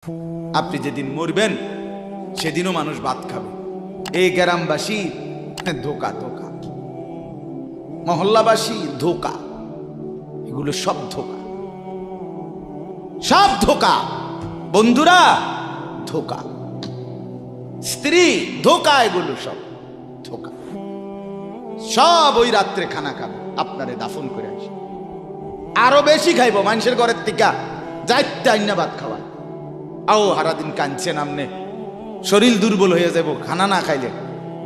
আপনি যেদিন মরবেন সেদিনও মানুষ ভাত খাবে। এই গ্রামবাসী ধোকা ধোকা, মহল্লাবাসী ধোকা, এগুলো সব ধোকা, সব ধোকা। বন্ধুরা ধোকা, স্ত্রী ধোকা, এগুলো সব ধোকা। সব ওই রাত্রে খানা খাবে, আপনারে দাফন করে আসে। আরো বেশি খাইব মানুষের ঘরের থেকে যাইতে আইনা ভাত খাওয়ায়। আও হারাদিন কাঁদছেন আমনে, শরীর দুর্বল হয়ে যাব খানা না খাইলে।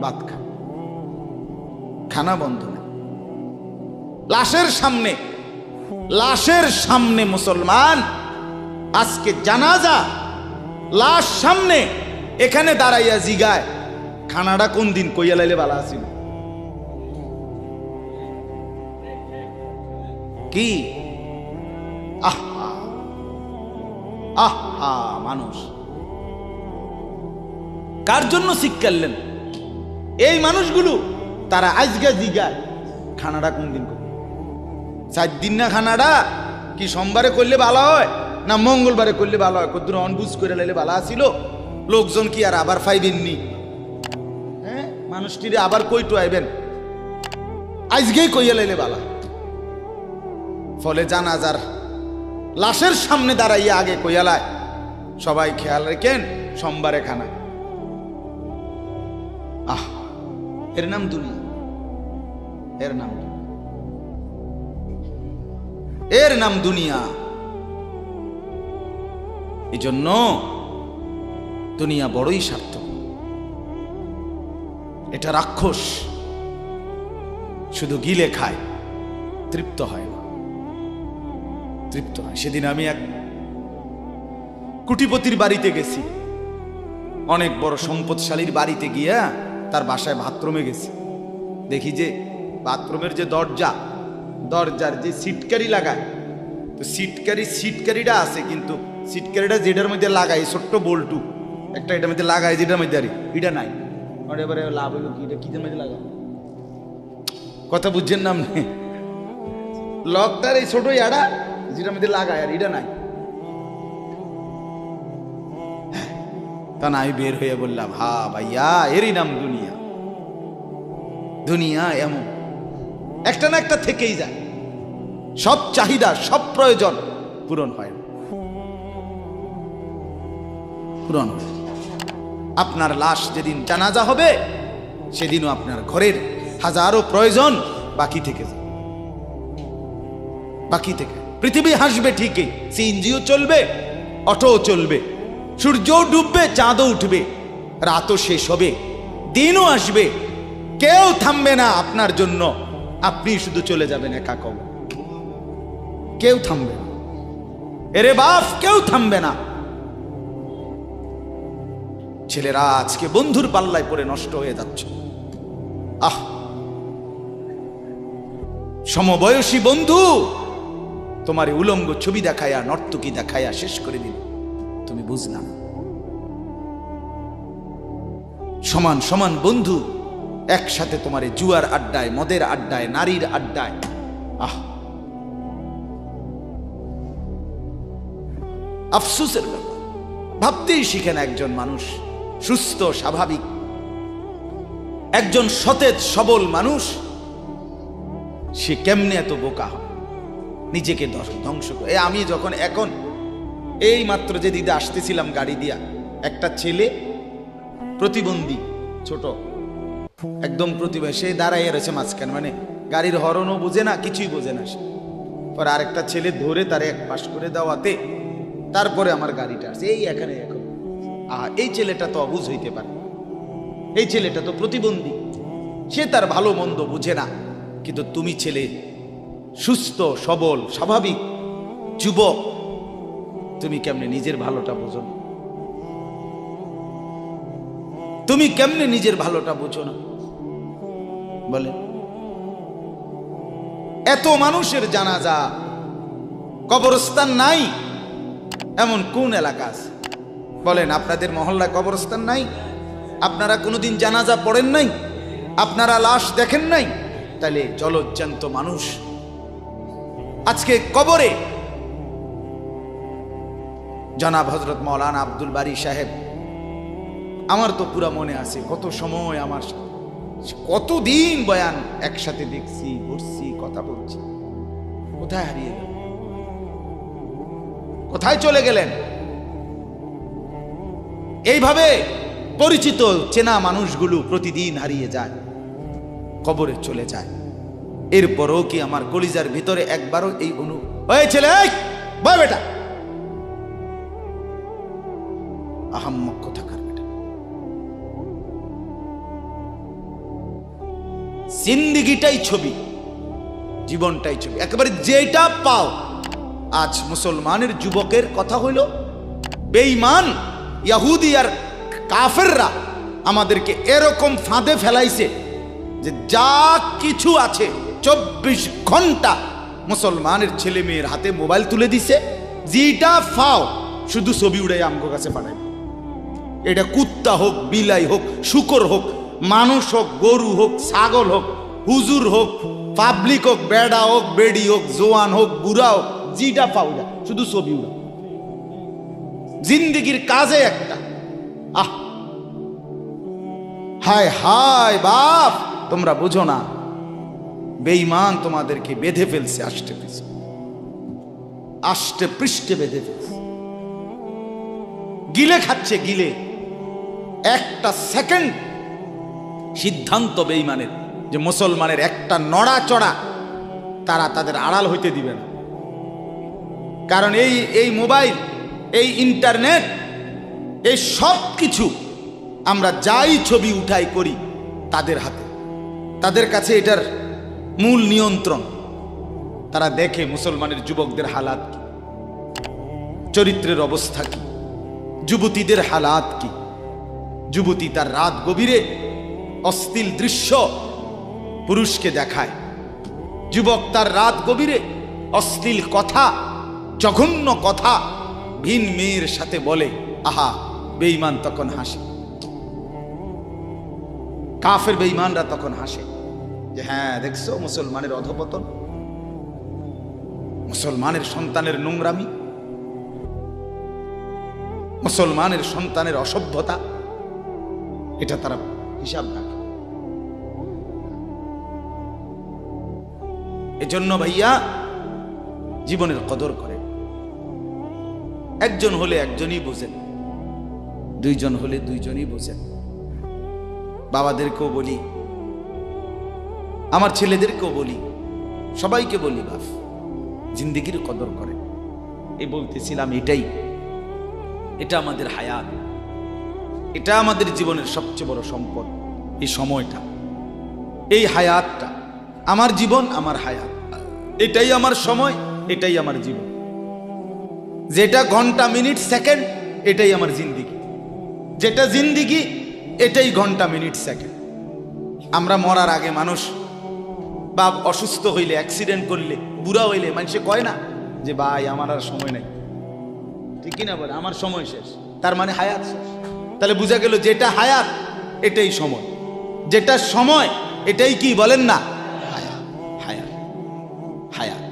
ভাত খা, খানা বন্ধ না। লাশের সামনে, লাশের সামনে মুসলমান আজকে জানাজা, লাশ সামনে, এখানে দাঁড়াইয়া জিগায় খানাটা কোন দিন কইয়া লাইলে ভালো আছিল। কি আহা আহা, মানুষ কার জন্য শিক্ষালেন? এই মানুষগুলো তারা আজকে জিগায় খানাটা কোন দিন করবে। 4 দিন না খানাটা কি সোমবারে করলে ভালো হয় না মঙ্গলবারে করলে ভালো হয়? কদ্দুর অনবুঝ করে লাইলে ভালো আছিল। লোকজন কি আর আবার ফাইবেননি? হ্যাঁ, মানুষটিরে আবার কইটো আইবেন, আজকেই কইয়া লাইলে ভালো। ফলে জানাজার লাশের সামনে দাঁড়াইয়া আগে কইয়ালায় সবাই খেয়াল রেখেন সোমবারে খানা। আহ, এর নাম দুনিয়া, এর নাম দুনিয়া, এর নাম দুনিয়া। এই জন্য দুনিয়া বড়ই সার্থক। এটা রাক্ষস, শুধু গিলে খায়, তৃপ্ত হয় না, তৃপ্ত হয়। সেদিন আমি এক কুটিপতির বাড়িতে গেছি, অনেক বড় সম্পদশালীর বাড়িতে গিয়া তার বাসায় বাথরুমে গেছি। দেখি যে বাথরুমের যে দরজা, দরজার যে সিটকারি লাগায়, তো সিটকারিটা আছে, কিন্তু সিটকারিটা যেটার মধ্যে লাগাই ছোট্ট বল্টু একটা, এটার মধ্যে লাগাই যেটার মধ্যে আরে এটা নাই। এবারে লাভ হইল কি, এটা কিদের মধ্যে লাগাই? কথা বুঝছেন না আপনি? লকটার এই ছোট ইয়াটা যেটার মধ্যে লাগায় আর এটা নাই। তা না, আমি বের হয়ে বললাম, হা ভাইয়া, এরই নাম দুনিয়া। দুনিয়া এমন একটা না একটা থেকেই যায়, সব চাহিদা সব প্রয়োজন পূরণ হয় না, পূরণ হয়। আপনার লাশ যেদিন জানাজা হবে সেদিনও আপনার ঘরের হাজারো প্রয়োজন বাকি থেকে যায়, বাকি থেকে। পৃথিবী হাসবে ঠিকই, সিএনজিও চলবে, অটোও চলবে, সূর্যও ডুববে, চাঁদও উঠবে, রাতও শেষ হবে, দিনও আসবে, কেউ থামবে না আপনার জন্য। আপনি শুধু চলে যাবেন একা কবর, কেউ থামবে না। এরে বাপ, কেউ থামবে না। ছেলেরা আজকে বন্ধুর পাল্লায় পড়ে নষ্ট হয়ে যাচ্ছে। আহ, সমবয়সী বন্ধু তোমার উলঙ্গ ছবি দেখায়া, নর্তকী দেখায়া শেষ করে দিল, তুমি বুঝলাম। সমান সমান বন্ধু একসাথে তোমার জুয়ার আড্ডায়, মদের আড্ডায়, নারীর আড্ডায়। আহ, আফসোসের ব্যাপার। ভাবতেই শিখেন একজন মানুষ সুস্থ স্বাভাবিক, একজন সতেজ সবল মানুষ, সে কেমনে এত বোকা হয়, নিজেকে ধ্বংস করে। আমি যখন এখন এই মাত্র যে দিদা আসতেছিলাম গাড়ি দিয়া, একটা ছেলে প্রতিবন্ধী, ছোট একদম প্রতিভা, সে দাঁড়াইয়া রয়েছে মাঝখানে, মানে গাড়ির হরনও বোঝে না, কিছুই বোঝে না সে। পরে আরেকটা ছেলে ধরে তারে এক পাশ করে দেওয়াতে তারপরে আমার গাড়িটা আসছে এই এখানে। এখন এই ছেলেটা তো অবুঝ হইতে পারে, এই ছেলেটা তো প্রতিবন্ধী, সে তার ভালো মন্দ বুঝে না। কিন্তু তুমি ছেলে সুস্থ সবল স্বাভাবিক যুবক, তুমি কেমনে নিজের ভালোটা বোঝো না? তুমি কেমনে নিজের ভালোটা বোঝো না বলে? এত মানুষের জানাজা, কবরস্থান নাই এমন কোন এলাকা আছে বলেন? আপনাদের মহল্লায় কবরস্থান নাই? আপনারা কোনোদিন জানাজা পড়েন নাই? আপনারা লাশ দেখেন নাই? তাহলে জলজ্জান্ত মানুষ আজকে কবরে জনাব হযরত মাওলানা আব্দুল বারী সাহেব, আমার তো পুরা মনে আছে কত সময় আমার কতদিন বয়ান একসাথে দেখছি, ঘুরছি, কথা বলছি। কোথায় হারিয়ে গেল? কোথায় চলে গেলেন? এইভাবে পরিচিত চেনা মানুষগুলো প্রতিদিন হারিয়ে যায়, কবরে চলে যায়। এরপরও কি আমার কলিজার ভিতরে একবারও এই ওই ছেলে, বয় বেটা, আহাম্মক কোথাকার বেটা। জিন্দেগিটাই ছবি, জীবনটাই ছবি, একেবারে যেটা পাও। আজ মুসলমানের যুবকের কথা হইল বেঈমান ইহুদি আর কাফেররা আমাদেরকে এরকম ফাঁদে ফেলাইছে যে যা কিছু আছে 24 ঘন্টা মুসলমানের ছেলে মেয়ের হাতে মোবাইল তুলে দিছে। যেটা ফাও শুধু ছবি উড়াই আমগো কাছে পাঠায়। এটা কুত্তা হোক, বিলাই হোক, শুকর হোক, মানুষ হোক, গরু হোক, ছাগল হোক, হুজুর হোক, পাবলিক হোক, বেড়া হোক, বেড়ি হোক, জোয়ান হোক, বুড়া হোক, যেটা পাও যা শুধু ছবি উড়া। জিন্দেগির কাজে একটা। আহ, হায় হায় বাপ, তোমরা বুঝো না, বেঈমান তোমাদেরকে বেঁধে ফেলছে, আষ্টে পৃষ্ঠে বেঁধে ফেলছে, গিলে খাচ্ছে, গিলে। একটা সেকেন্ড সিদ্ধান্ত বেঈমানের যে মুসলমানের একটা নড়াচড়া তারা তাদের আড়াল হইতে দিবে না। কারণ এই মোবাইল, এই ইন্টারনেট, এই সব কিছু আমরা যাই ছবি উঠাই করি তাদের হাতে, তাদের কাছে এটার মূল নিয়ন্ত্রণ। তারা দেখে মুসলমানের যুবকদের হালাত কি, চরিত্রের অবস্থা কি, যুবতীদের হালাত কি। যুবতী তার রাত গভীরে অশ্লীল দৃশ্য পুরুষকে দেখায়, যুবক তার রাত গভীরে অশ্লীল কথা, জঘন্য কথা ভিন মেয়ের সাথে বলে। আহা, বেঈমান তখন হাসে, কাফের বেঈমানরা তখন হাসে যে হ্যাঁ দেখছো মুসলমানের অধপতন, মুসলমানের সন্তানের নোংরামি, মুসলমানের সন্তানের অসভ্যতা, এটা তারা হিসাব রাখে। এজন্য ভাইয়া জীবনের কদর করে। একজন হলে একজনই বোঝেন, দুইজন হলে দুইজনই বোঝেন। বাবাদেরকেও বলি, আমার ছেলেদেরকেও বলি, সবাইকে বলি, বাপ জিন্দেগির কদর করে। এই বলতেছিলাম, এটা আমাদের হায়াত, এটা আমাদের জীবনের সবচেয়ে বড় সম্পদ। এই সময়টা, এই হায়াতটা, আমার জীবন, আমার হায়াত, এটাই আমার সময়, এটাই আমার জীবন। যেটা ঘন্টা, মিনিট, সেকেন্ড, এটাই আমার জিন্দেগি। যেটা জিন্দেগি, এটাই ঘন্টা, মিনিট, সেকেন্ড। আমরা মরার আগে মানুষ বা অসুস্থ হইলে, অ্যাক্সিডেন্ট করলে, বুড়া হইলে মানুষে কয় না যে ভাই আমার আর সময় নাই, ঠিক কিনা বলে, আমার সময় শেষ, তার মানে হায়াত শেষ। তাহলে বোঝা গেল যেটা হায়াত এটাই সময়, যেটা সময় এটাই কি বলেন না, হায়াত। হায়াত, হায়াত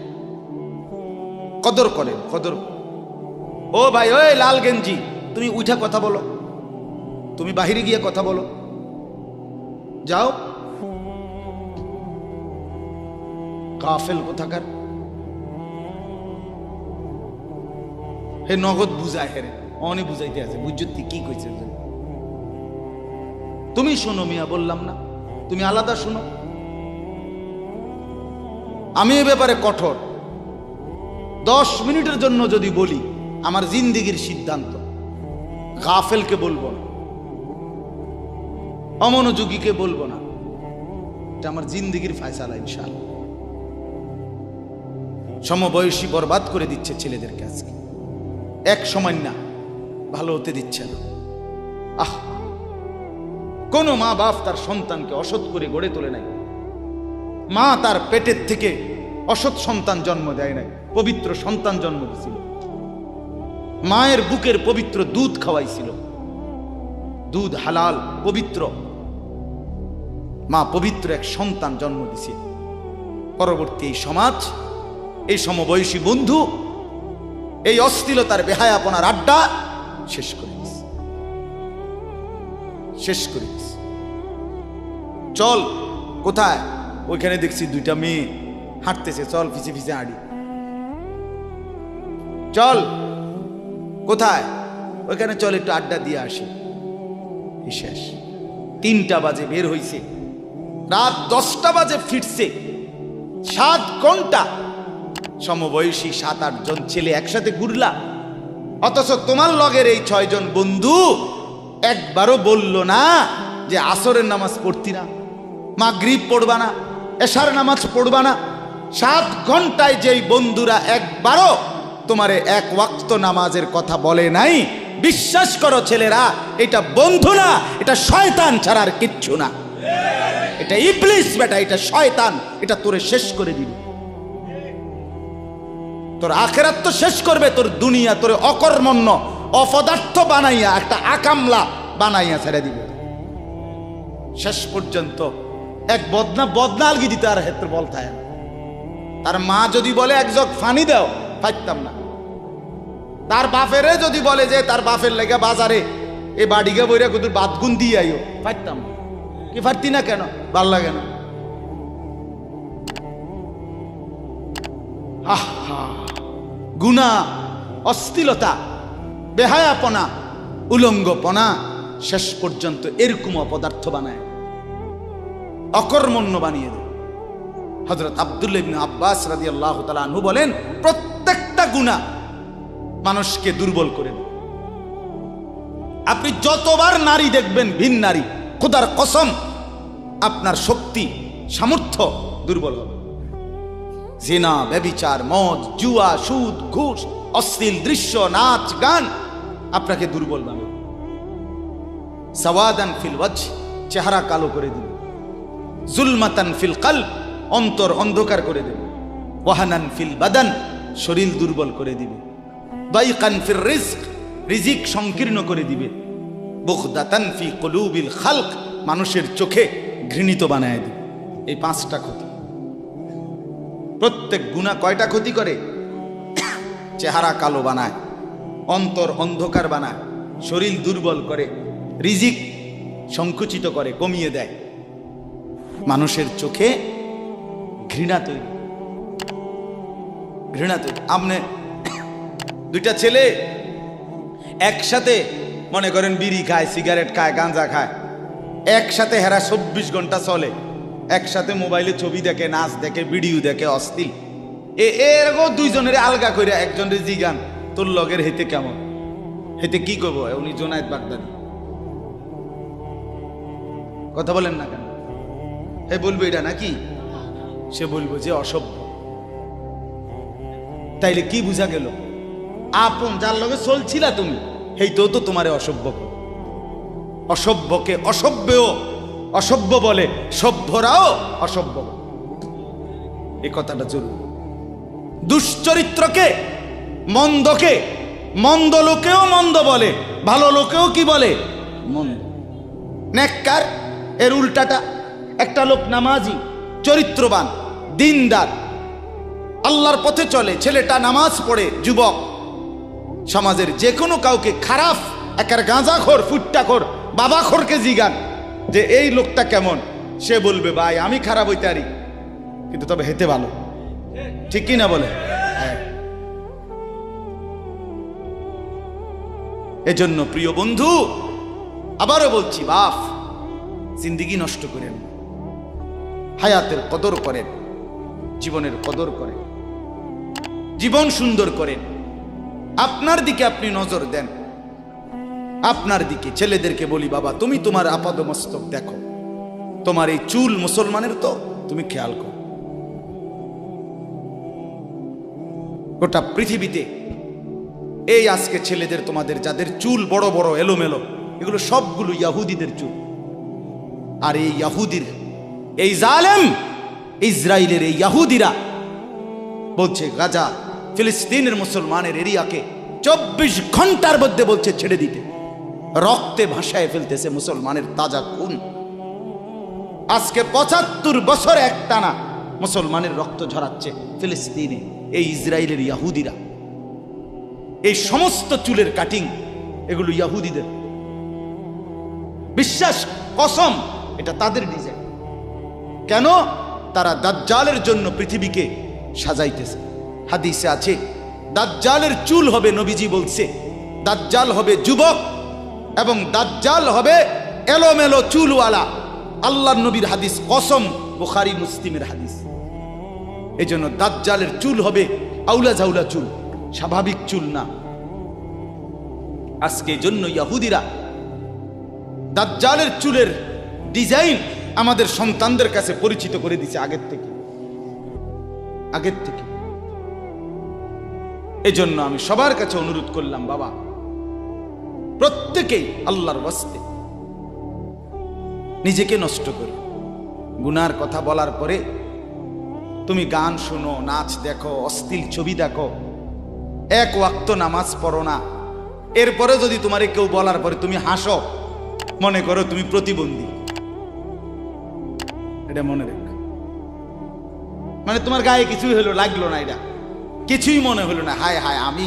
কদর করেন, কদর। ও ভাই, ওই লাল গেঞ্জি, তুমি উঠা কথা বলো, তুমি বাহিরে গিয়ে কথা বলো, যাও। কাফেল কোথাকার, হে নগদ বুঝায়, হেরে অনেক বুঝাইতে আছে, বুঝতে কি কইছে। তুমি শোনো মিয়া, বললাম না, তুমি আলাদা শোনো। আমি এ ব্যাপারে কঠোর। 10 মিনিটের জন্য যদি বলি আমার জিন্দেগির সিদ্ধান্ত, গাফেলকে বলবো না, অমনোযোগীকে বলবো না, এটা আমার জিন্দেগির ফায়সালা ইনশাআল্লাহ। সমবয়সী বরবাদ করে দিচ্ছে ছেলেদেরকে আজকে, এক সময় না ভালো হতে দিচ্ছে না। আহ, কোন মা বাপ তার সন্তানকে অসৎ করে গড়ে তোলে নাই। মা তার পেটের থেকে অসৎ সন্তান জন্ম দেয় নাই, পবিত্র সন্তান জন্ম দিয়েছিল। মায়ের বুকের পবিত্র দুধ খাওয়াইছিল, দুধ হালাল পবিত্র। মা পবিত্র এক সন্তান জন্ম দিয়েছিল। পরবর্তী এই সমাজ, এই সমবয়সী বন্ধু এই অশ্লীলতার বেহায়াপনার আড্ডা শেষ করে দিস, শেষ করে দিস। চল কোথায়? ওইখানে দেখছি দুইটা মেয়ে হাঁটতেছে, চল ফিসে ফিসে হাঁটি। চল কোথায়? ওইখানে চল একটু আড্ডা দিয়ে আসি। শেষ। 3টা বাজে বের হইছে, রাত 10টা বাজে ফিরছে। 7 ঘন্টা সমবয়সী 7-8 জন ছেলে একসাথে ঘুরলা, অথচ তোমার লগের এই 6 জন বন্ধু একবারও বলল না যে আসরের নামাজ পড়তি না, মাগরিব পড়বা না, এশার নামাজ পড়বা না। 7 ঘন্টায় যেই বন্ধুরা একবারও তোমারে 1 ওয়াক্ত নামাজের কথা বলে নাই, বিশ্বাস করো ছেলেরা, এটা বন্ধু না, এটা শয়তান ছাড়া আর কিচ্ছু না। এটা ইবলিস বেটা, এটা শয়তান, এটা তোরে শেষ করে দিবে। তোর আখিরাত তো শেষ করবে, তোর দুনিয়া তোরে অকর্মণ্য অপদার্থ বানাইয়া একটা আকামলা বানাইয়া ছেড়ে দিবে। শেষ পর্যন্ত এক বদনা আলগি দিতে আর হেত্র বলতায়। তার মা যদি বলে 1 জগ পানি দাও, পাইতাম না। তার বাপেরে যদি বলে যে তার বাপের লেগে বাজারে এ বাড়িকে বইরা কুদুর বাদগুন দিয়ে আইও, পাইতাম না। কি পারতি না কেন? ভাল লাগে না। গুনাহ, অশ্লীলতা, বেহায়াপনা, উলঙ্গপনা শেষ পর্যন্ত এরকম অপদার্থ বানায়, অকর্মণ্য বানিয়ে দেয়। হযরত আব্দুল্লাহ ইবনে আব্বাস রাদিয়াল্লাহু তাআলা আনহু বলেন, প্রত্যেকটা গুনাহ মানুষকে দুর্বল করে দেয়। আপনি যতবার নারী দেখবেন ভিন নারী, খোদার কসম আপনার শক্তি সামর্থ্য দুর্বল হবে। জিনা, ব্যভিচার, মদ, জুয়া, সুদ, ঘুষ, অশ্লীল দৃশ্য, নাচ গান আপনাকে দুর্বল বানাবে। সাওয়াদান ফিল ওয়াজহ, চেহারা কালো করে দিবে। জুলমাতান ফিল কলব, অন্তর অন্ধকার করে দেবে। ওয়াহানান ফিল বাদান, শরীর দুর্বল করে দিবে। দাইকান ফির রিজক, রিজিক সংকীর্ণ করে দিবে। বুগদাতান ফি কুলুবিল খালক, মানুষের চোখে ঘৃণিত বানায় দিবে। এই 5টা ক্ষতি। প্রত্যেক গুনাহ কয়টা ক্ষতি করে? চেহারা কালো বানায়, অন্তর অন্ধকার বানায়, শরীর দুর্বল করে, রিজিক সংকুচিত করে, কমিয়ে দেয়, মানুষের চোখে ঘৃণা তৈরি, ঘৃণা তৈরি। আপনি 2টা ছেলে একসাথে মনে করেন বিড়ি খায়, সিগারেট খায়, গাঁজা খায়, একসাথে হেরা 24 ঘন্টা চলে, একসাথে মোবাইলে ছবি দেখে, নাচ দেখে, ভিডিও দেখে, অশ্লীল। এরকম 2 জনের আলগা করে একজনের জিগান তোর লগের হেতে কেমন, হেতে কি করবো? উনি জোনায়েদ বাগদাদি। কথা বলেন না কেন? হে বলবো এটা নাকি? সে বলবো যে অসভ্য। তাইলে কি বুঝা গেল? আপন যার লগে চলছিলা তুমি, হেইতেও তো তোমারে অসভ্য। অসভ্যকে অসভ্যও অসভ্য বলে, সভ্যরাও অসভ্য। এই কথাটা জরুরি। দুশ্চরিত্রকে, মন্দকে মন্দ লোকেও মন্দ বলে, ভালো লোকেও কি বলে? মন্দ। নেককার এর উল্টাটা। একটা লোক নামাজি, চরিত্রবান, দিনদার, আল্লাহর পথে চলে, ছেলেটা নামাজ পড়ে, যুবক, সমাজের যে কোনো কাউকে খারাপ, একার গাঁজাখোর, ফুট্টাখোর, বাবাখোরকে জিগান যে এই লোকটা কেমন, সে বলবে ভাই আমি খারাপ হইতে পারি, কিন্তু তবে হেতে ভালো। ঠিক কি না বলে? হ্যাঁ। এজন্য প্রিয় বন্ধু, আবারও বলছি, বাপ জিন্দেগি নষ্ট করেন, হায়াতের কদর করেন, জীবনের কদর করেন, জীবন সুন্দর করেন। আপনার দিকে আপনি নজর দেন, আপনার দিকে। ছেলেদেরকে বলি, বাবা তুমি তোমার আপাদমস্তক দেখো, তোমার এই চুল মুসলমানের তো তুমি খেয়াল করো। গোটা পৃথিবীতে এই আজকে ছেলেদের, তোমাদের যাদের চুল বড় বড় এলোমেলো, এগুলো সবগুলো ইয়াহুদিদের চুল। আর এই ইয়াহুদির, এই জালেম ইসরায়েলের এই ইয়াহুদিরা বলছে গাজা, ফিলিস্তিনের মুসলমানের এরিয়াকে 24 ঘন্টার মধ্যে বলছে ছেড়ে দিতে। রক্তে ভাসায় ফেলতেছে মুসলমানের তাজা খুন। আজকে 75 বছর একটানা মুসলমানের রক্ত ঝরাচ্ছে ফিলিস্তিনে এই ইসরায়েলের ইয়াহুদিরা। এই সমস্ত চুলের কাটিং এগুলো ইহুদিদের, বিশ্বাস কসম এটা তাদের ডিজাইন। কেন? তারা দাজ্জালের জন্য পৃথিবীকে সাজাইতেছে। হাদিসে আছে দাজ্জালের চুল হবে, নবীজি বলছে দাজ্জাল হবে যুবক এবং দাজ্জাল হবে এলোমেলো চুলওয়ালা। আল্লাহর নবীর হাদিস, কসম, বুখারী মুসলিমের হাদিস। এই জন্য দাজ্জালের চুল হবে আউলা ঝাউলা চুল, স্বাভাবিক চুল না। আজকে জন্য ইহুদিরা দাজ্জালের চুলের ডিজাইন আমাদের সন্তানদের কাছে পরিচিত করে দিছে আগের থেকে। এই জন্য আমি সবার কাছে অনুরোধ করলাম, বাবা প্রত্যেকেই আল্লাহর ওয়াস্তে নিজেকে নষ্ট করে। গুনার কথা বলার পরে তুমি গান শোনো, নাচ দেখো, অশ্লীল ছবি দেখো, এক ওয়াক্ত নামাজ পড়ো না, এরপরে যদি তোমারে কেউ বলার পরে তুমি হাসো, মনে করো তুমি প্রতিবন্ধী। এটা মনে রেখ, মানে তোমার গায়ে কিছুই হলো, লাগলো না, এটা কিছুই মনে হলো না। হায় হায়, আমি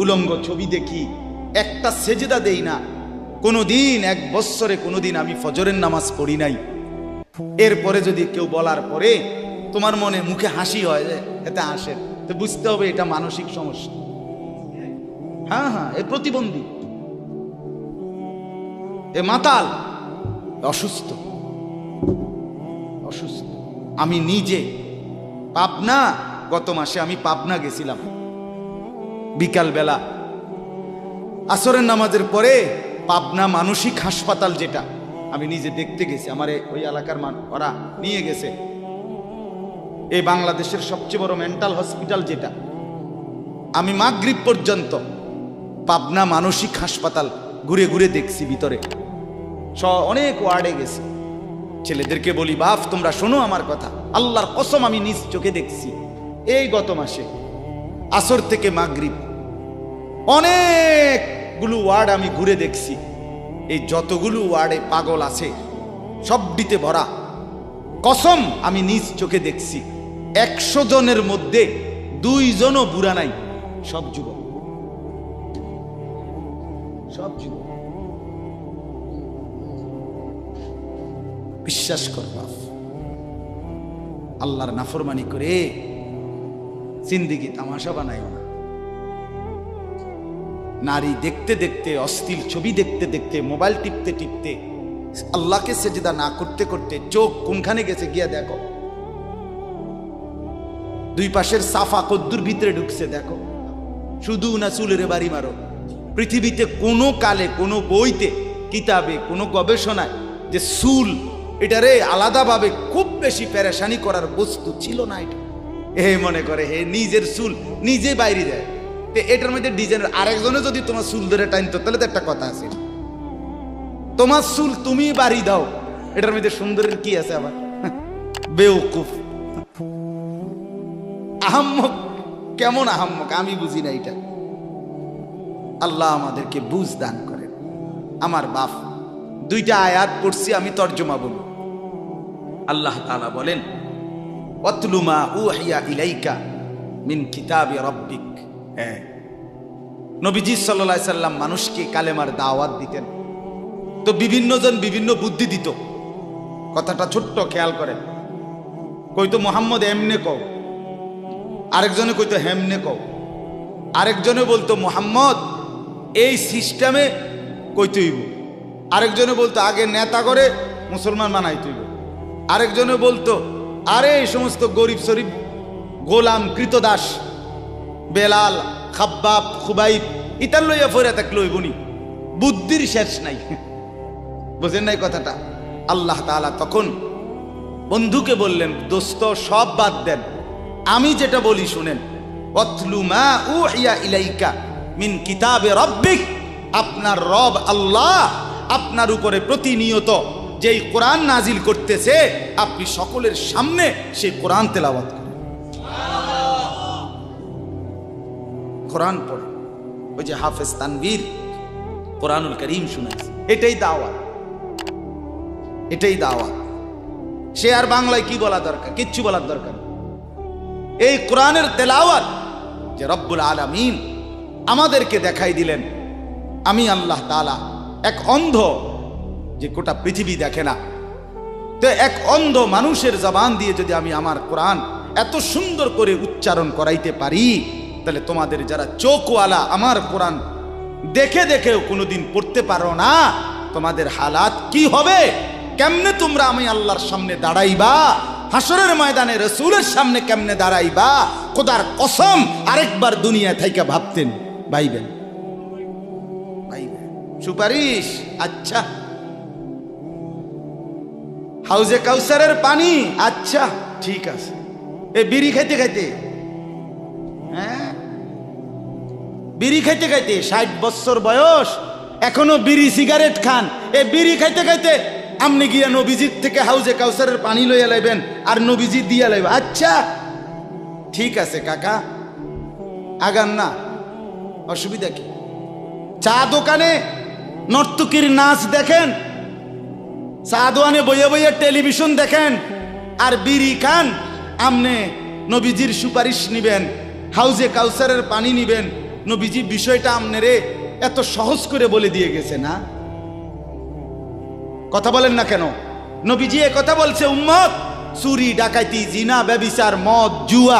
উলঙ্গ ছবি দেখি, একটা সেজদা দেই না কোনোদিন, 1 বছরে কোনোদিন আমি ফজরের নামাজ পড়ি নাই, এরপরে যদি কেউ বলার পরে তোমার মনে মুখে হাসি হয়, এতে হাসে, তো বুঝতে হবে এটা মানসিক সমস্যা। হ্যাঁ হ্যাঁ, এ প্রতিবন্ধী, এ মাতাল, অসুস্থ। আমি নিজে পাবনা, গত মাসে আমি পাবনা গেছিলাম, বিকাল বেলা আসরের নামাজের পরে পাবনা মানসিক হাসপাতাল, যেটা আমি নিজে দেখতে গেছি, আমার ওই এলাকার ওরা নিয়ে গেছে, এই বাংলাদেশের সবচেয়ে বড় মেন্টাল হসপিটাল যেটা। আমি মাগরিব পর্যন্ত পাবনা মানসিক হাসপাতাল ঘুরে ঘুরে দেখছি, ভিতরে অনেক ওয়ার্ডে গেছি। ছেলেদেরকে বলি, বাপ তোমরা শোনো আমার কথা, আল্লাহর কসম আমি নিজ চোখে দেখছি, এই গত মাসে আসর থেকে মাগরিব অনেকগুলো ওয়ার্ড আমি ঘুরে দেখছি। এই যতগুলো ওয়ার্ডে পাগল আছে সবটিতে ভরা, কসম আমি নিজ চোখে দেখছি। 100 জনের মধ্যে 2 জনও বুড়া নাই, সব যুবক, সব যুবক। বিশ্বাস কর বাপ, আল্লাহর নাফরমানি করে জিন্দেগি তামাশা বানাইও না। নারী দেখতে দেখতে, অশ্লীল ছবি দেখতে দেখতে, মোবাইল টিপতে টিপতে, আল্লাহকে সেজদা না করতে করতে চোখ কোনখানে গেছে গিয়া দেখো। 2 পাশের সাফা কদ্দুর ভিতরে ঢুকছে দেখো। শুধু না চুলের বাড়ি মারো, পৃথিবীতে কোনো কালে, কোনো বইতে, কিতাবে, কোনো গবেষণায় যে চুল এটারে আলাদাভাবে খুব বেশি পেরেশানি করার বস্তু ছিল না। এটা মনে করে নিজের চুল নিজে বাইরে দেয়, এটার মধ্যে ডিজাইনের আরেকজনে যদি তোমার চুল ধরে টাইনতো তাহলে তো একটা কথা আছে, তোমার চুল তুমি বাড়ি দাও, এটার মধ্যে সুন্দরের কি আছে আবার? বেউকুফ, আহাম্মক, কেমন আহাম্মক আমি বুঝি না এটা। আল্লাহ আমাদেরকে বুঝ দান করেন। আমার বাপ 2টা আয়াত পড়ছি, আমি তর্জমা বলব। আল্লাহ তাআলা বলেন, ওয়াতলু মা উহিয়া ইলাইকা মিন কিতাবি রাব্বিক। নবীজি সাল্লাল্লাহু আলাইহি সাল্লাম মানুষকে কালেমার দাওয়াত দিতেন, তো বিভিন্ন জন বিভিন্ন বুদ্ধি দিত। কথাটা ছোট্ট, খেয়াল করেন। কইতো মোহাম্মদ এমনে কও, আরেকজনে কইতো হেমনে কও, আরেকজনে বলতো মোহাম্মদ এই সিস্টেমে কইতে হইব, আরেকজনে বলতো আগে নেতা করে মুসলমান বানাইতে হইব, আরেকজনে বলতো আরে এই সমস্ত গরিব শরীফ গোলাম কৃতদাস বেলাল খাব্বাব খুবাইব ইতার লইয়া ফইরা থাকলে হইবনি, বুদ্ধির শেষ নাই। বুঝেন নাই কথাটা? আল্লাহ তাআলা তখন বন্ধুকে বললেন, দোস্ত সব বাদ দেন, আমি যেটা বলি শুনেন। ওয়াতলু মা উহিয়া ইলাইকা মিন কিতাবে রাব্বিক, আপনার রব আল্লাহ আপনার উপরে প্রতিনিয়ত যেই কোরআন নাজিল করতেছে, আপনি সকলের সামনে সেই কোরআন তেলাওয়াত করেন, কোরআন পড়েন। ওই যে হাফেজ তানভীর কোরআনুল কারীম শুনাইছে, এটাই দাওয়াত, এটাই দাওয়াত। সে আর বাংলায় কি বলা দরকার? কিচ্ছু বলার দরকার। এই কোরআনের তেলাওয়াত যে রব্বুল আলামিন আমাদেরকে দেখাই দিলেন আমি আল্লাহ তাআলা এক অন্ধ, যে গোটা পৃথিবী দেখে না, তো এক অন্ধ মানুষের জবান দিয়ে যদি আমি আমার কোরআন এত সুন্দর করে উচ্চারণ করাইতে পারি, তাহলে তোমাদের যারা চোখওয়ালা আমার কোরআন দেখে দেখেও কোনোদিন পড়তে পারো না, তোমাদের হালাত কি হবে? কেমনে তোমরা আমি আল্লাহর সামনে দাঁড়াইবা? হাসরের ময়দানে রাসূলের সামনে কেমনে দাঁড়াইবা? খোদার কসম আরেকবার দুনিয়া থেকে ভাবতেন, ভাইবেন সুপারিশ। আচ্ছা, হাউজে কাউসারের পানি, আচ্ছা ঠিক আছে। এই বিড়ি খাইতে খাইতে, হ্যাঁ বিড়ি খাইতে খাইতে 60 বছর বয়স, এখনো বিড়ি সিগারেট খান। এই বিড়ি খাইতে খাইতে আপনি গিয়া নবীজির থেকে হাউজে কাউসারের পানি লইয়া লাইবেন আর নবীজি দিয়া লাইবেন। আচ্ছা ঠিক আছে কাকা, আগান না, অসুবিধা কি? চা দোকানে নর্তকীর নাচ দেখেন, চা দোকানে বইয়া বইয়া টেলিভিশন দেখেন, আর বিড়ি খান। আমনে নবীজির সুপারিশ নিবেন, হাউজে কাউসারের পানি নিবেন। নবীজি বিষয়টা আমনেরে এত সহজ করে বলে দিয়ে গেছে না? কথা বলেন না কেন? নবীজি এ কথা বলছে, উম্মত চুরি ডাকাতি জিনা ব্যভিচার মদ জুয়া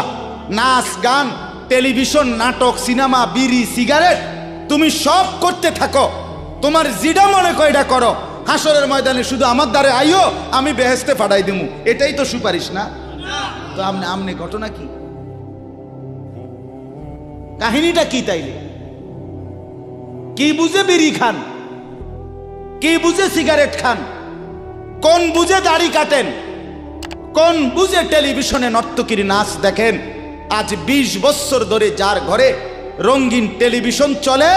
নাচ গান টেলিভিশন নাটক সিনেমা বিড়ি সিগারেট তুমি সব করতে থাকো, তোমার যেটা মনে করে এটা করো, হাসরের ময়দানে শুধু আমার দ্বারে আইও, আমি বেহেশতে ফাটাই দেবো। এটাই তো সুপারিশ না? তো আমনে ঘটনা কি, কাহিনীটা কি? তাইলে কি বুঝে বিড়ি খান, কি বুঝে সিগারেট খান, কোন বুঝে দাড়ি কাটেন, কোন বুঝে টেলিভিশনে নর্তকীর নাচ দেখেন? আজ 20 বছর ধরে যার ঘরে রঙিন টেলিভিশন চলে,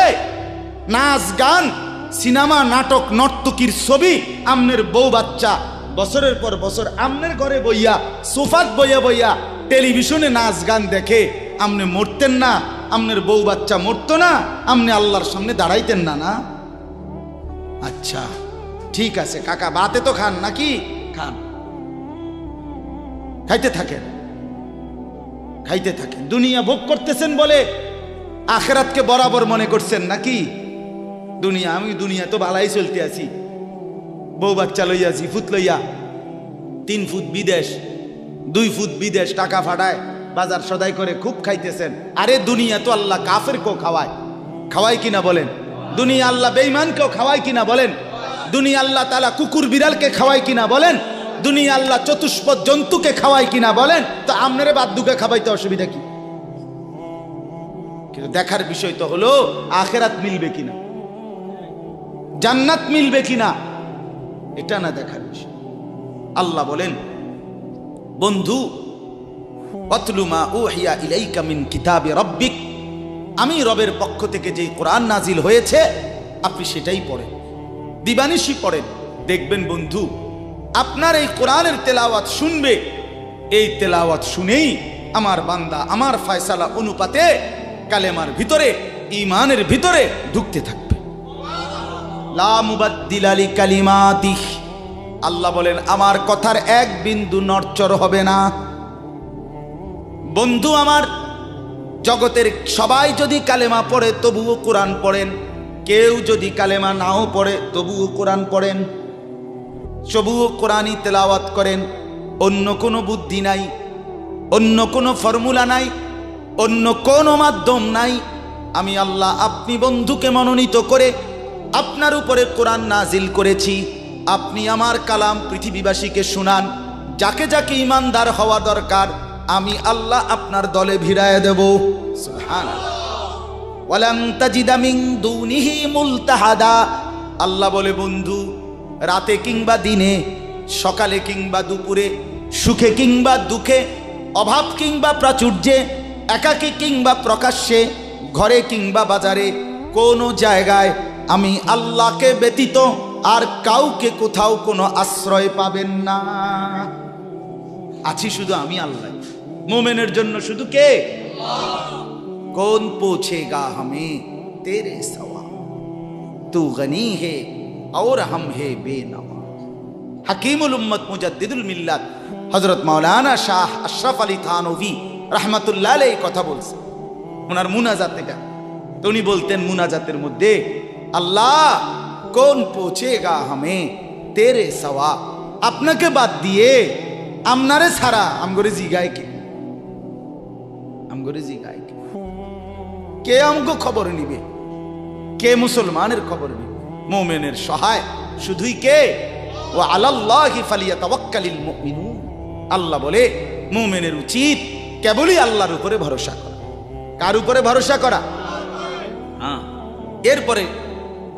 নাচ গান সিনেমা নাটক নর্তকীর ছবি, আমনের বউ বাচ্চা বছরের পর বছর আমনের ঘরে বইয়া সোফাত বইয়া বইয়া টেলিভিশনে নাচ গান দেখে, আমনে মরতেন না? আমনের বউ বাচ্চা মরতো না? আমনে আল্লাহর সামনে দাঁড়াইতেন না? না? আচ্ছা ঠিক আছে কাকা, বাতে তো খান নাকি? খান, খাইতে থাকেন, খাইতে থাকেন। দুনিয়া ভোগ করতেছেন বলে আখিরাতকে বরাবর মনে করছেন নাকি? দুনিয়া, আমি দুনিয়া তো ভালাই চলতে আছি, বউ বাচ্চা লইয়া, ফুট লইয়া, 3 ফুট বিদেশ 2 ফুট বিদেশ, টাকা ফাটায় বাজার সদাই করে খুব খাইতেছেন। আরে দুনিয়া তো আল্লাহ কাফেরকেও খাওয়ায়, খাওয়ায় কিনা বলেন? দুনিয়া আল্লাহ বেঈমানকেও খাওয়ায় কিনা বলেন? দুনিয়া আল্লাহ তাআলা কুকুর বিড়ালকে খাওয়ায় কিনা বলেন? দুনিয়া আল্লাহ চতুষ্পদ জন্তুকে খাওয়ায় কিনা বলেন? তো আপনারে বাদ্দুকে খাওয়াইতে অসুবিধা কি? কিন্তু দেখার বিষয় তো হলো আখিরাত মিলবে কিনা, জান্নাত মিলবে কিনা, এটা না দেখার বিষয়। আল্লাহ বলেন, বন্ধু ওয়াতলু মা উহিয়া ইলাইকা মিন কিতাবি রাব্বিক, আমি রবের পক্ষ থেকে যেই কোরআন নাজিল হয়েছে আপনি সেটাই পড়েন, দিবানিশি পড়েন। দেখবেন বন্ধু, আপনার এই কোরআনের তেলাওয়াত শুনবে, এই তেলাওয়াত শুনেই আমার বান্দা আমার ফয়সালা অনুপাতে কালেমার ভিতরে, ঈমানের ভিতরে ঢুকতে থাকবে। লা মুবাদ্দিলা লিকালিমাতিহ, আল্লাহ বলেন আমার কথার এক বিন্দু নড়চড় হবে না। বন্ধু আমার, জগতের সবাই যদি কালেমা পড়ে তবুও কোরআন পড়েন, কেউ যদি কালেমা নাও পড়ে তবুও কোরআন পড়েন, তবুও কোরআনই তেলাওয়াত করেন। অন্য কোনো বুদ্ধি নাই, অন্য কোনো ফর্মুলা নাই, অন্য কোনো মাধ্যম নাই। আমি আল্লাহ আপনি বন্ধুকে মনোনীত করে আপনার উপরে কোরআন নাজিল করেছি, আপনি আমার কালাম পৃথিবীবাসীকে শুনান। যাকে যাকে ইমানদার হওয়া দরকার আমি আল্লাহ আপনার দলে ভিড়ায় দেব। সুবহানাল্লাহ। ওয়ালান তাজিদা মিন দুনিহি মুলতাহাদা, আল্লাহ বলে বন্ধু রাতে কিংবা দিনে, সকালে কিংবা দুপুরে, সুখে কিংবা দুঃখে, অভাব কিংবা প্রাচুর্যে, একাকী কিংবা প্রকাশ্যে, ঘরে কিংবা বাজারে, কোনো জায়গায় আমি আল্লাহকে ব্যতীত আর কাউকে কোথাও কোনো আশ্রয় পাবেন না। আছি শুধু আমি আল্লাহ। মোমেনের জন্য শুধু কে? कौन पूछेगा हमें तेरे सवाल, तू गनी है और हम है बेनवा। हकीमुल उम्मत मुजद्दिदुल मिल्लत हजरत मौलाना शाह अशरफ अली थानवी रहमतुल्लाह अलैहि কথা বলছে ওনার মুনাজাত। এটা তো উনি বলতেন মুনাজাতের মধ্যে, আল্লাহ কোন পৌঁছেগা হামে তেরে সওয়া, আপনাকে বাদ দিয়ে আমনারে ছাড়া আমগরে জিগায় কে, আমগরে জিগায় কে, কে আমগো খবর নিবে, কে মুসলমানের খবর নিবে? মুমিনের সহায় শুধুই কে? ওয়া আলাল্লাহি ফালিয়াতাওয়াক্কালিল মুমিনুন। আল্লাহ বলে মুমিনের উচিত কেবলই আল্লাহর উপরে ভরসা করা। কার উপরে ভরসা করা? হ্যাঁ। এরপরে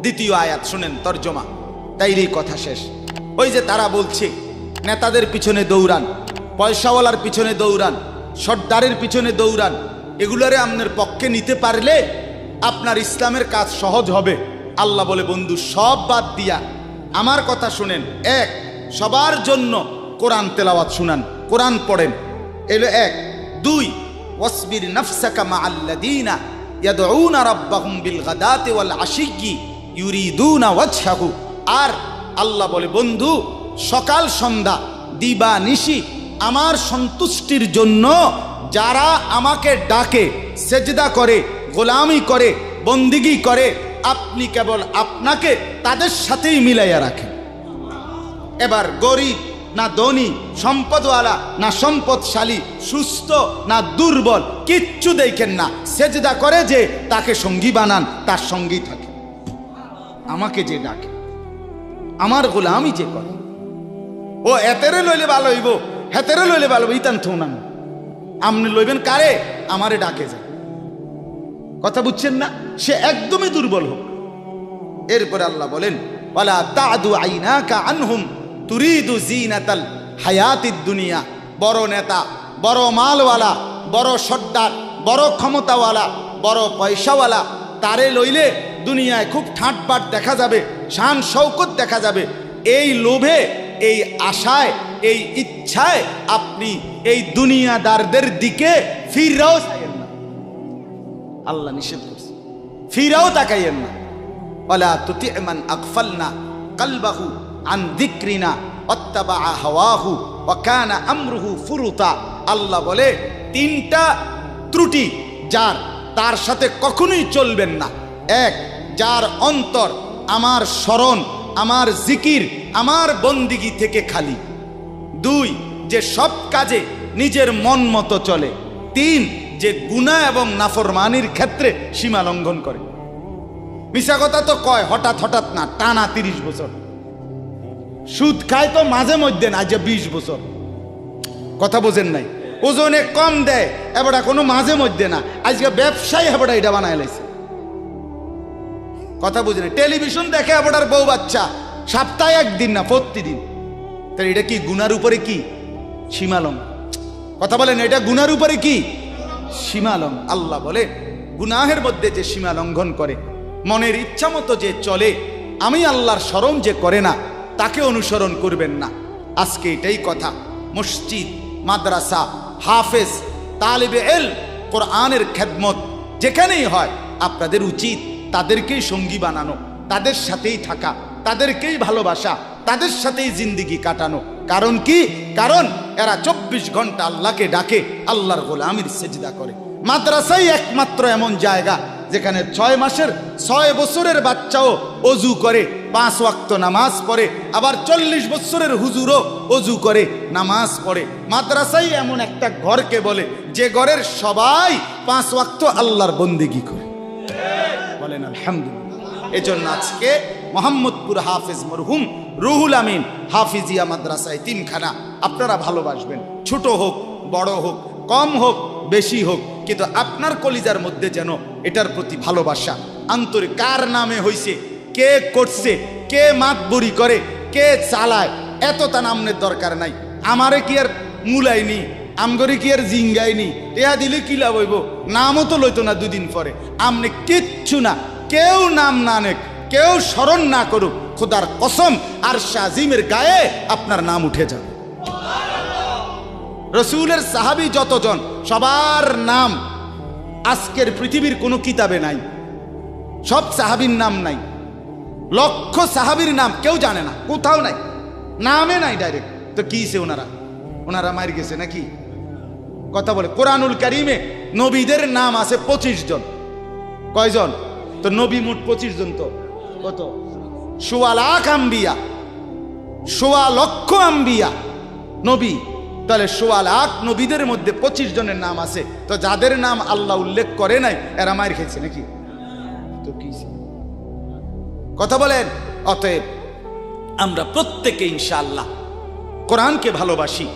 দ্বিতীয় আয়াত শুনেন, তর্জমা, তাইরই কথা শেষ। ওই যে তারা বলছে নেতাদের পিছনে দৌড়ান, পয়সাওয়ালার পিছনে দৌড়ান, সর্দারের পিছনে দৌড়ান, এগুলারে আপনার পক্ষে নিতে পারলে আপনার ইসলামের কাজ সহজ হবে। আল্লাহ বলে বন্ধু সব বাদ দিয়া আমার কথা শুনেন। এক, সবার জন্য কোরআন তেলাওয়াত শুনান, কোরআন পড়েন, এলো এক। দুই, ওয়াসবির নাফসাকা মাআল্লাযীনা ইয়াদউনা রাব্বাহুম বিল গাদাতি ওয়াল আশিয়্যি ইউরিদুনা ওয়াজহাহু। আর আল্লাহ বলে বন্ধু সকাল সন্ধ্যা দিবা নিশি আমার সন্তুষ্টির জন্য যারা আমাকে ডাকে, সেজদা করে, গোলামি করে, বন্দিগি করে, আপনি কেবল আপনাকে তাদের সাথেই মিলাইয়া রাখেন। এবার গরিব না ধনী, সম্পদওয়ালা না সম্পদশালী, সুস্থ না দুর্বল, কিচ্ছু দেখেন না, সেজদা করে যে তাকে সঙ্গী বানান, তার সঙ্গী থাকে। আমাকে যে ডাকে, আমার গোলামি যে করে, ও এতেরে লইলে ভালো হইব, হেতেরে লইলে ভালো হইব, ইতান থো না, আপনি লইবেন কারে? আমারে ডাকে যায়। কথা বুঝছেন না? সে একদমই দুর্বল হোক। এরপরে আল্লাহ বলেন, ওয়ালা তাদু আইনাকা আনহুম তুরিদু জিনাতাল হায়াতিদ দুনিয়া। বড় নেতা, বড় মালওয়ালা, বড় সর্দার, বড় ক্ষমতাওয়ালা, বড় পয়সাওয়ালা, তারে লইলে দুনিয়ায় খুব ঠাটবাট দেখা যাবে, শান শৌকত দেখা যাবে। এই লোভে, এই আশায়, এই ইচ্ছায় আপনি এই দুনিয়াদারদের দিকে ফিরাও চাইয়েন না। আল্লাহ নিষেধ করছে, ফিরাও তাকাইয়েন না। ওয়ালা তুতি' মান আগফালনা কলবাহু আন যিকরিনা ওয়াত্তাবা হাওয়াহু ওয়া কানা আমরুহু ফুরুতা। আল্লাহ বলে তিনটা ত্রুটি যার, তার সাথে কখনোই চলবেন না। এক, যার অন্তর আমার স্মরণ, আমার জিকির, আমার বন্দিগি থেকে খালি। দুই, যে সব কাজে নিজের মন মতো চলে। তিন, যে গুনাহ এবং নাফরমানির ক্ষেত্রে সীমা লঙ্ঘন করে। মিশা কথা তো কয় হঠাৎ হঠাৎ না, টানা 30 বছর। সুদ খায় তো মাঝে মধ্যে না, যে 20 বছর। কথা বোঝেন নাই? ওজনে কম দেয় এবার কোনো মাঝে মধ্যে না, আজকে ব্যবসায়ী হেবড়া এটা বানায় লাইছে। কথা বুঝেন? টেলিভিশন দেখে হেবড়ার বউ বাচ্চা, সপ্তাহে একদিন না, প্রতিদিন। তাহলে এটা কি গুনার উপরে কি সীমালং? কথা বলেন, এটা গুনার উপরে কি সীমালং? আল্লাহ বলে গুনাহের মধ্যে যে সীমা লঙ্ঘন করে, মনের ইচ্ছা মতো যে চলে, আমি আল্লাহর স্মরণ যে করে না, তাকে অনুসরণ করবেন না। আজকে এটাই কথা। মসজিদ, মাদ্রাসা, হাফেজ, তালিবে ইলম, কোরআনের খেদমত যেখানেই হয়, আপনাদের উচিত তাদেরকেই সঙ্গী বানানো, তাদের সাথেই থাকা, তাদেরকেই ভালোবাসা, তাদের সাথেই জিন্দিগি কাটানো। কারণ কি? কারণ এরা 24 ঘন্টা আল্লাহকে ডাকে, আল্লাহর গোলামির সেজদা করে। মাদ্রাসাই একমাত্র এমন জায়গা যেখানে 6 মাসের 6 বছরের বাচ্চাও অজু করে, 5 ওয়াক্ত নামাজ পড়ে, আবার 40 বছরের হুজুরও অজু করে, নামাজ পড়ে। মাদ্রাসাই এমন একটা ঘরকে বলে যে ঘরের সবাই 5 ওয়াক্ত আল্লাহর বন্দেগী করে। বলেন আলহামদুলিল্লাহ। এজন্য আজকে মোহাম্মদপুর হাফেজ মরহুম রুহুল আমিন হাফিজিয়া মাদ্রাসায় 3খানা আপনারা ভালোবাসবেন। ছোট হোক, বড় হোক, কম হোক, বেশি হোক, কিন্তু আপনার কলিজার মধ্যে যেন এটার প্রতি ভালোবাসা, আন্তরিক। কার নামে হইছে, কে করছে, কে মাতবরি করে, কে চালায়, এত তা নামের দরকার নাই। আমারে কি আর মুলাইনি, আমগরে কি আর জিঙ্গাইনি, টেহা দিলে কি লাভ হইব? নামও তো লইতো না 2 দিন পরে। আমনে কিচ্ছু না, কেউ নাম না নেক, কেউ স্মরণ না করুক, খোদার কসম আরশ আজিমের গায়ে আপনার নাম উঠে যাবে। রসুলের সাহাবী যতজন, সবার নাম আজকের পৃথিবীর কোনো কিতাবে নাই। সব সাহাবীর নাম নাই। লক্ষ সাহাবীর নাম কেউ জানে না, কোথাও নাই, নামে নাই ডাইরেক্ট। তো কিছে ওনারা মার গেছে নাকি? কথা বলে কোরআনুল কারীমে নবীদের নাম আছে 25 জন। কয়জন? তো নবী মোট 25 জন। তো কত? 1.25 লাখ আম্বিয়া, 1.25 লক্ষ আম্বিয়া নবী। তাহলে 1.25 লাখ নবীদের মধ্যে 25 জনের নাম আছে। তো যাদের নাম আল্লাহ উল্লেখ করে নাই এরা মার খেয়েছে নাকি? তো কি কথা বলেন? অতএব আমরা প্রত্যেকে ইনশাআল্লাহ কোরআনকে ভালোবাসি,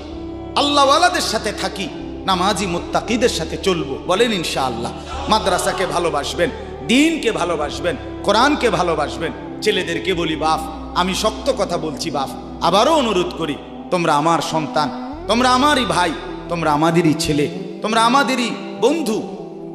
আল্লাহওয়ালাদের সাথে থাকি, নামাজি মুত্তাকিদের সাথে চলবো। বলেন ইনশাআল্লাহ। মাদ্রাসাকে ভালোবাসবেন, দ্বীনকে ভালোবাসবেন, কোরআনকে ভালোবাসবেন। ছেলেদেরকে বলি, বাপ আমি শক্ত কথা বলছি, বাপ আবারও অনুরোধ করি, তোমরা আমার সন্তান, তোমরা আমারই ভাই, তোমরা আমাদেরই ছেলে, তোমরা আমাদেরই বন্ধু।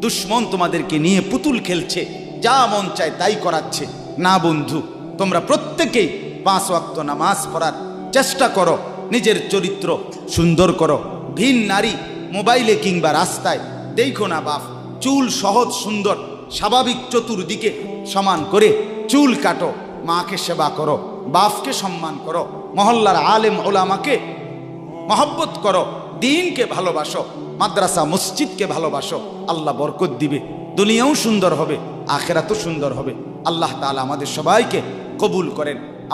দুশ্মন তোমাদেরকে নিয়ে পুতুল খেলছে, যা মন চায় তাই করাচ্ছে। না বন্ধু, তোমরা প্রত্যেকেই 5 ওয়াক্ত নামাজ পড়ার চেষ্টা করো, নিজের চরিত্র সুন্দর করো। ভিন নারী মোবাইলে কিংবা রাস্তায় দেখো না বাপ। চুল সহজ সুন্দর স্বাভাবিক চতুর্দিকে সমান করে চুল কাটো, মাকে সেবা করো, বাপকে সম্মান করো, মহল্লার আলেম ওলামাকে মহব্বত করো, দ্বীনকে ভালোবাসো, মাদ্রাসা মসজিদকে ভালোবাসো। আল্লাহ বরকত দিবে, দুনিয়াও সুন্দর হবে, আখেরাতও সুন্দর হবে। আল্লাহ তাআলা আমাদের সবাইকে কবুল করেন।